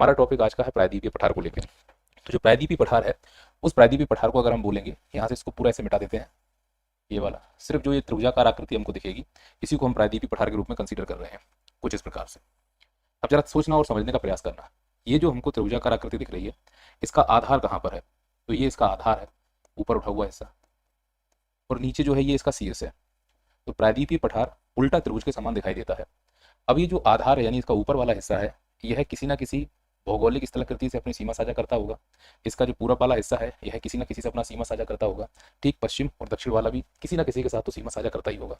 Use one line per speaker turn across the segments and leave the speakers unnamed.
हमारा टॉपिक आज का है प्रायद्वीपीय पठार को लेकर। तो जो प्रायद्वीपीय पठार है, उस प्रायद्वीपीय पठार को अगर हम बोलेंगे, यहाँ से इसको पूरा ऐसे मिटा देते हैं, ये वाला सिर्फ जो ये त्रिभुजाकार आकृति हमको दिखेगी, इसी को हम प्रायद्वीपीय पठार के रूप में कंसीडर कर रहे हैं कुछ इस प्रकार से। अब जरा सोचना और समझने का प्रयास करना, ये जो हमको त्रिभुजाकार आकृति दिख रही है, इसका आधार कहाँ पर है? तो ये इसका आधार है, ऊपर उठा हुआ हिस्सा, और नीचे जो है ये इसका शीर्ष है। तो प्रायद्वीपीय पठार उल्टा त्रिभुज के समान दिखाई देता है। अब ये जो आधार है यानी इसका ऊपर वाला हिस्सा है, यह किसी ना किसी भौगोलिक स्थलाकृति से अपनी सीमा साझा करता होगा। इसका जो पूरब वाला हिस्सा है, यह किसी ना किसी से अपना सीमा साझा करता होगा। ठीक पश्चिम और दक्षिण वाला भी किसी ना किसी के साथ तो सीमा साझा करता ही होगा।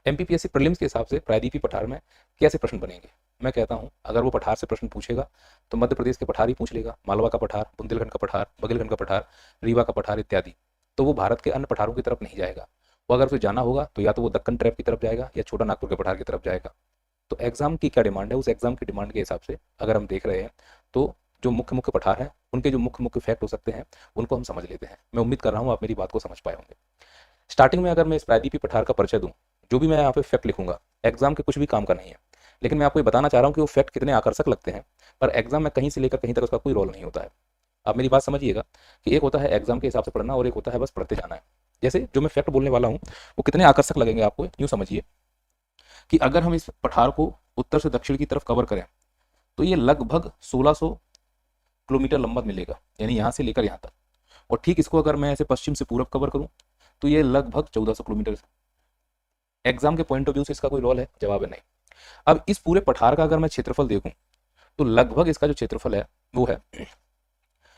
एमपीपीएससी प्रीलिम्स के हिसाब से प्रायद्वीपीय पठार में कैसे प्रश्न बनेंगे? मैं कहता हूं, अगर वो पठार से प्रश्न पूछेगा तो मध्य प्रदेश के पठार ही पूछ लेगा, मालवा का पठार, बुंदेलखंड का पठार, बघेलखंड का पठार, रीवा का पठार इत्यादि। तो वो भारत के अन्य पठारों की तरफ नहीं जाएगा। वो अगर उसे जाना होगा तो या तो वो दक्कन ट्रैप की तरफ जाएगा या छोटा नागपुर के पठार की तरफ जाएगा। तो एग्जाम की क्या डिमांड है, उस एग्जाम की डिमांड के हिसाब से अगर हम देख रहे हैं तो जो मुख्य मुख्य पठार हैं, उनके जो मुख्य मुख्य फैक्ट हो सकते हैं, उनको हम समझ लेते हैं। मैं उम्मीद कर रहा हूँ आप मेरी बात को समझ पाए होंगे। स्टार्टिंग में अगर मैं इस प्रायद्वीपीय पठार का परिचय दूं, जो भी मैं यहाँ पे फैक्ट लिखूंगा, एग्जाम के कुछ भी काम का नहीं है, लेकिन मैं आपको ये बताना चाह रहा हूँ कि वो फैक्ट कितने आकर्षक लगते हैं, पर एग्जाम में कहीं से लेकर कहीं तक उसका कोई रोल नहीं होता है। आप मेरी बात समझिएगा कि एक होता है एग्जाम के हिसाब से पढ़ना और एक होता है बस पढ़ते जाना है। जैसे जो मैं फैक्ट बोलने वाला हूँ वो कितने आकर्षक लगेंगे आपको, यूँ समझिए कि अगर हम इस पठार को उत्तर से दक्षिण की तरफ कवर करें तो ये लगभग 1600 किलोमीटर लंबा मिलेगा, यानी यहाँ से लेकर यहाँ तक। और ठीक इसको अगर मैं ऐसे पश्चिम से पूरब कवर करूँ तो ये लगभग 1400 किलोमीटर। एग्जाम के पॉइंट ऑफ व्यू से इसका कोई रोल है? जवाब है नहीं। अब इस पूरे पठार का अगर मैं क्षेत्रफल देखूं तो लगभग इसका जो क्षेत्रफल है वो है,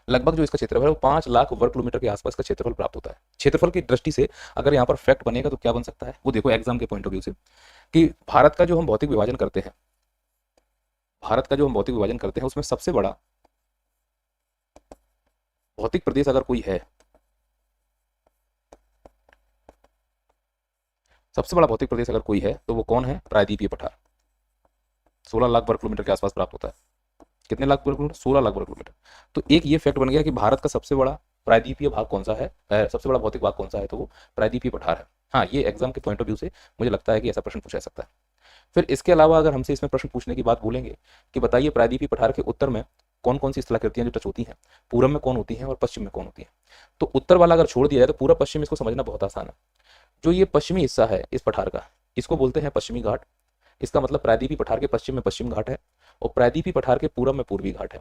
लगभग जो इसका क्षेत्रफल है वो 5 लाख वर्ग किलोमीटर के आसपास का क्षेत्रफल प्राप्त होता है। क्षेत्रफल की दृष्टि से अगर यहाँ पर फैक्ट बनेगा तो क्या बन सकता है वो देखो एग्जाम के पॉइंट ऑफ व्यू से, कि भारत का जो हम भौतिक विभाजन करते हैं, भारत का जो हम भौतिक विभाजन करते हैं उसमें सबसे बड़ा भौतिक प्रदेश अगर कोई है, सबसे बड़ा भौतिक प्रदेश अगर कोई है तो वो कौन है? प्रायद्वीपीय पठार। 16 लाख वर्ग किलोमीटर के आसपास प्राप्त होता है। कितने लाख वर्ग किलोमीटर? 16 लाख वर्ग किलोमीटर। तो एक ये फैक्ट बन गया कि भारत का सबसे बड़ा प्रायद्वीपीय भाग कौन सा है, सबसे बड़ा भौतिक भाग कौन सा है, तो वो प्रायद्वीपीय पठार है। हाँ, ये एग्जाम के पॉइंट ऑफ व्यू से मुझे लगता है कि ऐसा प्रश्न पूछा जा सकता है। फिर इसके अलावा अगर हमसे इसमें प्रश्न पूछने की बात बोलेंगे कि बताइए प्रायद्वीपीय पठार के उत्तर में कौन कौन सी स्थलाकृतियां जो टच होती हैं, पूरब में कौन होती हैं और पश्चिम में कौन होती हैं, तो उत्तर वाला अगर छोड़ दिया जाए तो पूरा पश्चिम इसको समझना बहुत आसान है। जो ये पश्चिमी हिस्सा है इस पठार का, इसको बोलते हैं पश्चिमी घाट। इसका मतलब प्रायद्वीपीय पठार के पश्चिम में पश्चिम घाट है और प्रायद्वीपीय पठार के पूरब में पूर्वी घाट है।